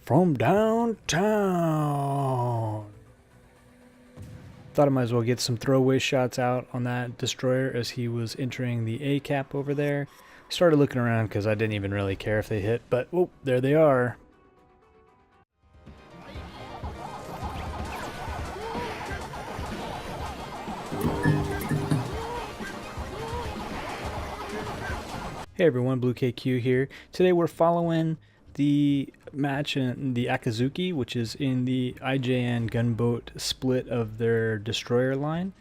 from downtown. Thought I might as well get some throwaway shots out on that destroyer as he was entering the A cap over there. Started looking around because I didn't even really care if they hit, but oh, there they are. Hey everyone, Blue KQ here. Today we're following the match in the Akizuki, which is in the IJN gunboat split of their destroyer line.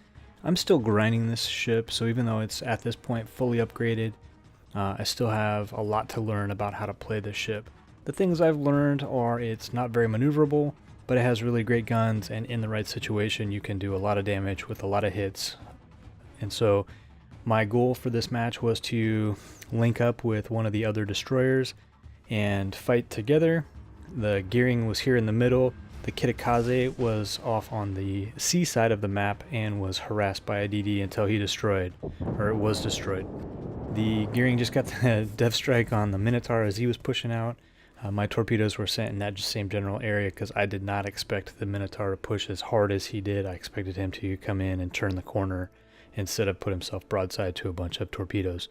I'm still grinding this ship, so even though it's at this point fully upgraded, I still have a lot to learn about how to play this ship. The things I've learned are it's not very maneuverable, but it has really great guns, and in the right situation you can do a lot of damage with a lot of hits. And so my goal for this match was to link up with one of the other destroyers and fight together. The gearing was here in the middle. The Kitakaze was off on the C side of the map and was harassed by a DD until he destroyed, or it was destroyed. The gearing just got the death strike on the Minotaur as he was pushing out. My torpedoes were sent in that same general area because I did not expect the Minotaur to push as hard as he did. I expected him to come in and turn the corner instead of put himself broadside to a bunch of torpedoes.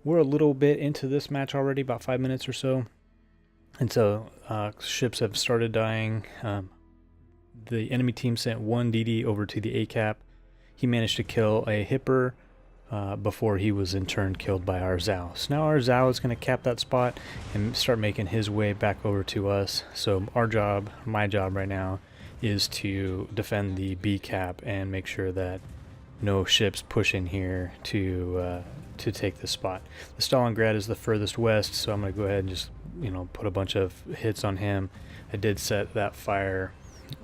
We're a little bit into this match already, about 5 minutes or so. And so ships have started dying. The enemy team sent one DD over to the A cap. He managed to kill a Hipper before he was in turn killed by our Zhao. So now our Zhao is going to cap that spot and start making his way back over to us. So our job, my job right now, is to defend the B cap and make sure that no ships push in here to take the spot. The Stalingrad is the furthest west, so I'm going to go ahead and just put a bunch of hits on him. I did set that fire,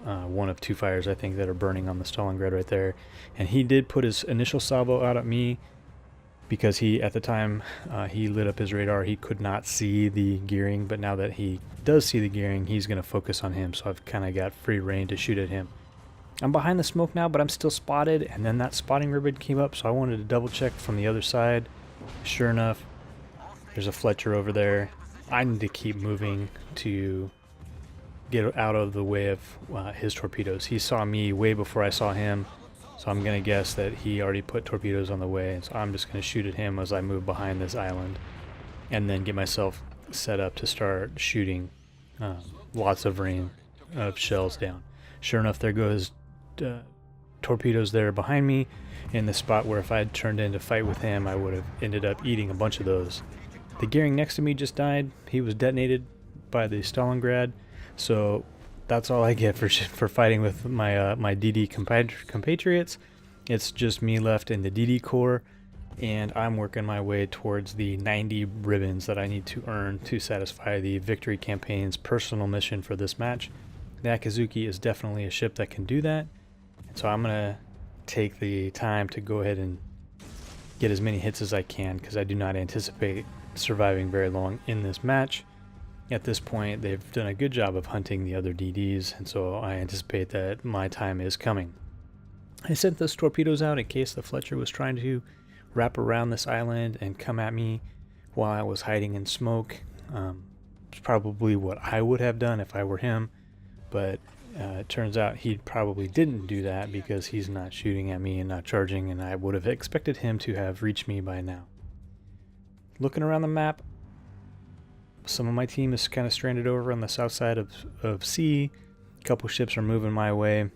one of two fires I think that are burning on the Stalingrad right there, and he did put his initial salvo out at me because he, at the time he lit up his radar, he could not see the gearing, but now that he does see the gearing, he's going to focus on him, so I've kind of got free reign to shoot at him. I'm behind the smoke now, but I'm still spotted, and then that spotting ribbon came up, so I wanted to double check from the other side. Sure enough, there's a Fletcher over there. I need to keep moving to get out of the way of his torpedoes. He saw me way before I saw him, so I'm going to guess that he already put torpedoes on the way, and so I'm just going to shoot at him as I move behind this island, and then get myself set up to start shooting lots of rain of shells down. Sure enough, there goes torpedoes there behind me in the spot where if I had turned in to fight with him, I would have ended up eating a bunch of those. The gearing next to me just died. He was detonated by the Stalingrad, so that's all I get for fighting with my my DD compatriots. It's just me left in the DD Corps, and I'm working my way towards the 90 ribbons that I need to earn to satisfy the Victory Campaign's personal mission for this match. The Akizuki is definitely a ship that can do that. So I'm going to take the time to go ahead and get as many hits as I can because I do not anticipate surviving very long in this match. At this point, they've done a good job of hunting the other DDs, and so I anticipate that my time is coming. I sent those torpedoes out in case the Fletcher was trying to wrap around this island and come at me while I was hiding in smoke. It's probably what I would have done if I were him, but it turns out he probably didn't do that because he's not shooting at me and not charging, and I would have expected him to have reached me by now. Looking around the map, some of my team is kind of stranded over on the south side of C. A couple ships are moving my way.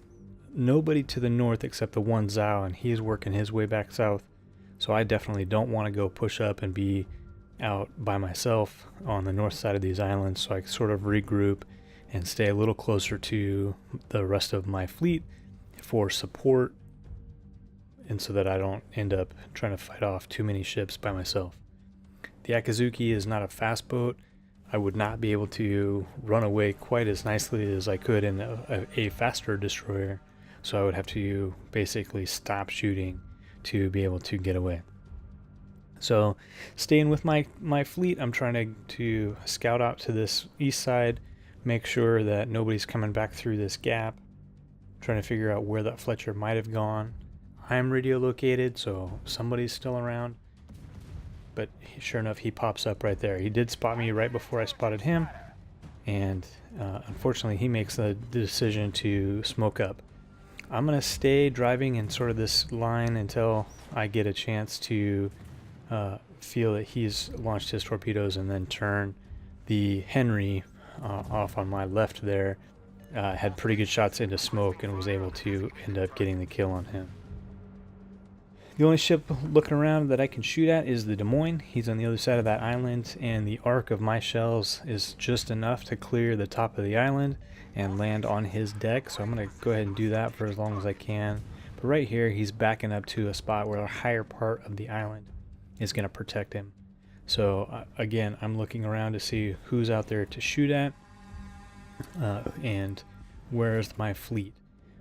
Nobody to the north except the one Zhao, and he's working his way back south. So I definitely don't want to go push up and be out by myself on the north side of these islands, so I can sort of regroup and stay a little closer to the rest of my fleet for support, and so that I don't end up trying to fight off too many ships by myself. The Akizuki is not a fast boat. I would not be able to run away quite as nicely as I could in a faster destroyer, so I would have to basically stop shooting to be able to get away. So staying with my fleet, I'm trying to scout out to this east side, make sure that nobody's coming back through this gap, trying to figure out where that Fletcher might have gone. I'm radio located, so somebody's still around, but sure enough, he pops up right there. He did spot me right before I spotted him, and unfortunately he makes the decision to smoke up. I'm going to stay driving in sort of this line until I get a chance to feel that he's launched his torpedoes, and then turn the Henry off on my left there. Had pretty good shots into smoke and was able to end up getting the kill on him. The only ship looking around that I can shoot at is the Des Moines. He's on the other side of that island, and the arc of my shells is just enough to clear the top of the island and land on his deck. So I'm going to go ahead and do that for as long as I can. But right here, he's backing up to a spot where the higher part of the island is going to protect him. So again, I'm looking around to see who's out there to shoot at, and where's my fleet.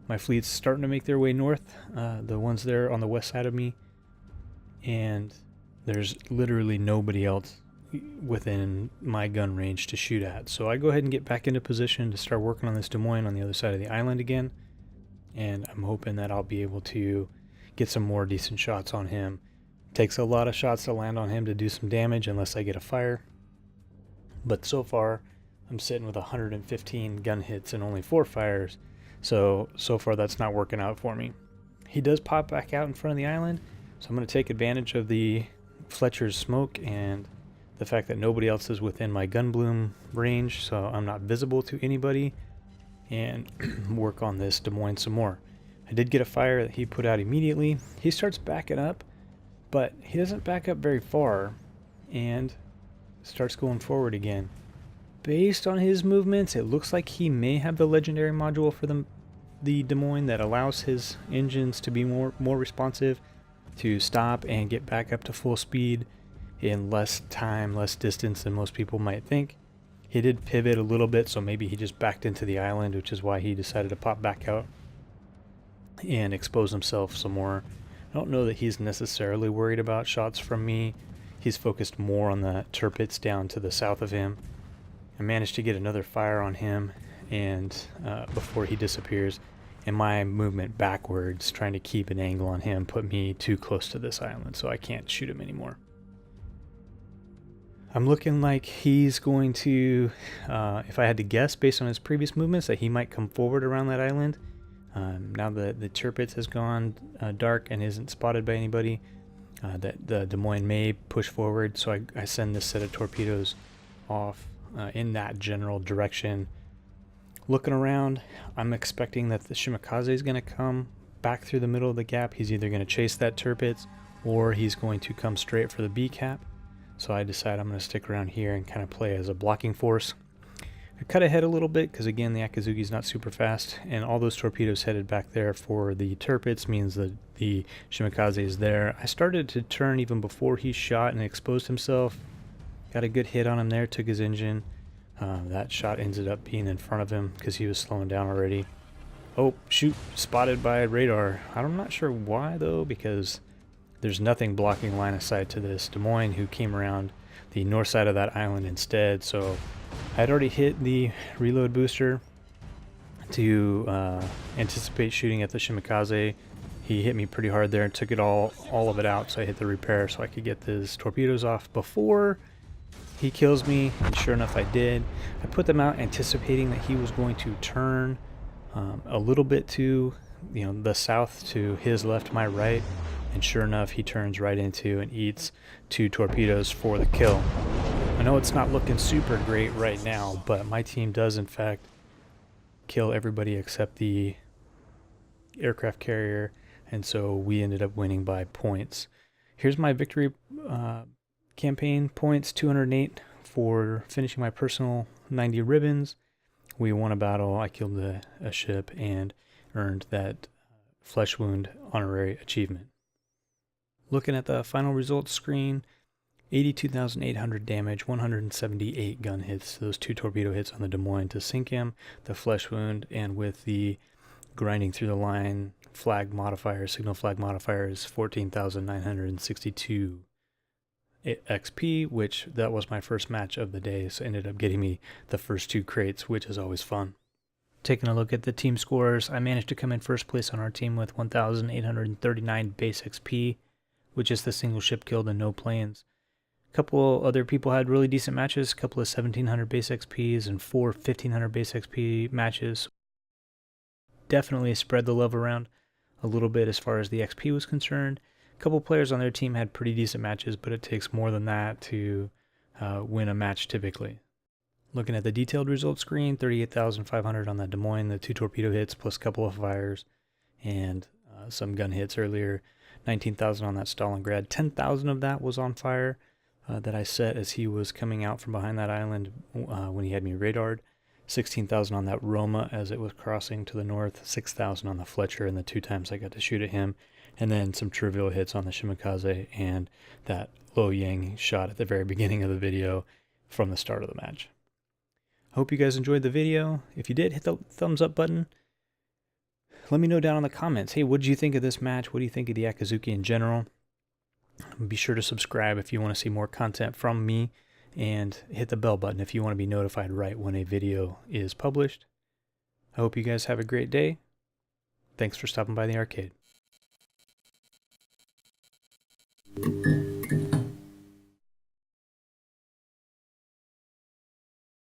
My fleet's starting to make their way north, the ones there on the west side of me, and there's literally nobody else within my gun range to shoot at. So I go ahead and get back into position to start working on this Des Moines on the other side of the island again, and I'm hoping that I'll be able to get some more decent shots on him. Takes a lot of shots to land on him to do some damage unless I get a fire, but so far I'm sitting with 115 gun hits and only 4 fires. So far that's not working out for me. He does pop back out in front of the island, so I'm going to take advantage of the Fletcher's smoke and the fact that nobody else is within my gun bloom range, so I'm not visible to anybody, and work on this Des Moines some more. I did get a fire that he put out immediately. He starts backing up, but he doesn't back up very far and starts going forward again. Based on his movements, it looks like he may have the legendary module for the Des Moines that allows his engines to be more responsive, to stop and get back up to full speed in less time, less distance than most people might think. He did pivot a little bit, so maybe he just backed into the island, which is why he decided to pop back out and expose himself some more. I don't know that he's necessarily worried about shots from me. He's focused more on the Tirpitz down to the south of him. I managed to get another fire on him, and before he disappears, and my movement backwards trying to keep an angle on him put me too close to this island, so I can't shoot him anymore. I'm looking like he's going to, if I had to guess based on his previous movements, that he might come forward around that island. Now that the Tirpitz has gone dark and isn't spotted by anybody, that the Des Moines may push forward, so I send this set of torpedoes off in that general direction. Looking around, I'm expecting that the Shimakaze is going to come back through the middle of the gap. He's either going to chase that Tirpitz or he's going to come straight for the B cap. So I decide I'm going to stick around here and kind of play as a blocking force. I cut ahead a little bit because again the Akizuki is not super fast, and all those torpedoes headed back there for the Tirpitz means that the Shimakaze is there. I started to turn even before he shot and exposed himself. Got a good hit on him there, took his engine. That shot ended up being in front of him because he was slowing down already. Oh, shoot, spotted by radar. I'm not sure why though, because there's nothing blocking line of sight to this Des Moines, who came around the north side of that island instead. So I had already hit the reload booster to anticipate shooting at the Shimakaze. He hit me pretty hard there and took it all of it out, so I hit the repair so I could get these torpedoes off before he kills me, and sure enough I did. I put them out anticipating that he was going to turn a little bit to the south, to his left, my right, and sure enough he turns right into and eats 2 torpedoes for the kill. I know it's not looking super great right now, but my team does in fact kill everybody except the aircraft carrier, and so we ended up winning by points. Here's my victory campaign points: 208 for finishing my personal 90 ribbons. We won a battle, I killed a ship, and earned that flesh wound honorary achievement. Looking at the final results screen, 82,800 damage, 178 gun hits, those 2 torpedo hits on the Des Moines to sink him, the flesh wound, and with the grinding through the line flag modifier, signal flag modifier, is 14,962 XP, which that was my first match of the day, so ended up getting me the first 2 crates, which is always fun. Taking a look at the team scores, I managed to come in first place on our team with 1,839 base XP, which is the single ship killed and no planes. A couple other people had really decent matches, a couple of 1700 base XPs and 4 1500 base XP matches. Definitely spread the love around a little bit as far as the XP was concerned. A couple players on their team had pretty decent matches, but it takes more than that to win a match typically. Looking at the detailed results screen, 38,500 on that Des Moines, the 2 torpedo hits plus a couple of fires and some gun hits earlier. 19,000 on that Stalingrad. 10,000 of that was on fire that I set as he was coming out from behind that island when he had me radared. 16,000 on that Roma as it was crossing to the north. 6,000 on the Fletcher and the 2 times I got to shoot at him. And then some trivial hits on the Shimakaze and that Lo Yang shot at the very beginning of the video from the start of the match. Hope you guys enjoyed the video. If you did, hit the thumbs up button. Let me know down in the comments, hey, what did you think of this match? What do you think of the Akizuki in general? Be sure to subscribe if you want to see more content from me, and hit the bell button if you want to be notified right when a video is published. I hope you guys have a great day. Thanks for stopping by the arcade.